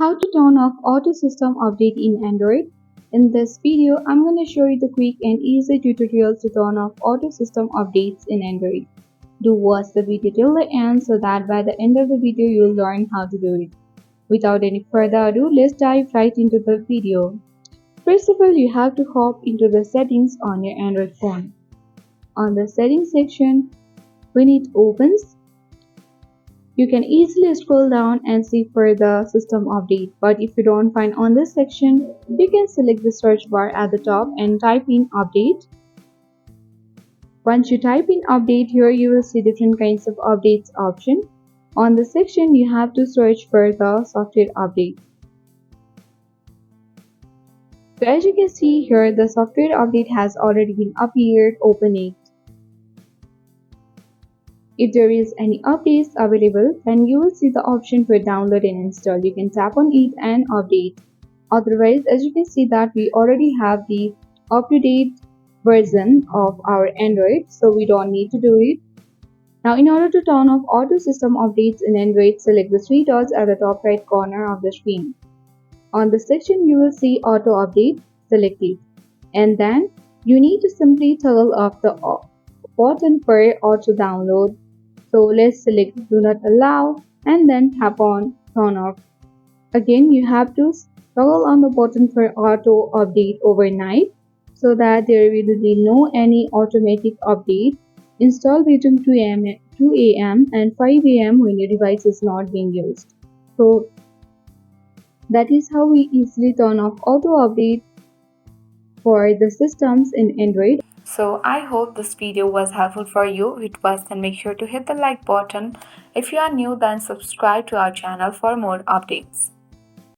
How to turn off auto system update in Android. In this video, I'm going to show you the quick and easy tutorial to turn off auto system updates in Android. Do watch the video till the end so that by the end of the video you'll learn how to do it. Without any further ado, let's dive right into the video. First of all, you have to hop into the settings on your Android phone. On the settings section, when it opens, you can easily scroll down and see for the system update, but if you don't find on this section, you can select the search bar at the top and type in update. Once you type in update, here you will see different kinds of updates option. On this section, you have to search for the software update. So as you can see here, the software update has already been appeared. Open it. If there is any updates available, then you will see the option for download and install. You can tap on it and update. Otherwise, as you can see that we already have the up-to-date version of our Android, so we don't need to do it. Now, in order to turn off auto system updates in Android, select the three dots at the top right corner of the screen. On this section, you will see auto update. Select it. And then you need to simply toggle off the button for auto download. So let's select do not allow and then tap on turn off. Again, you have to toggle on the button for auto update overnight so that there will be no any automatic update installed between 2 a.m. and 5 a.m. when your device is not being used. So that is how we easily turn off auto update for the systems in Android. So I hope this video was helpful for you. If it was, then make sure to hit the like button. If you are new, then subscribe to our channel for more updates.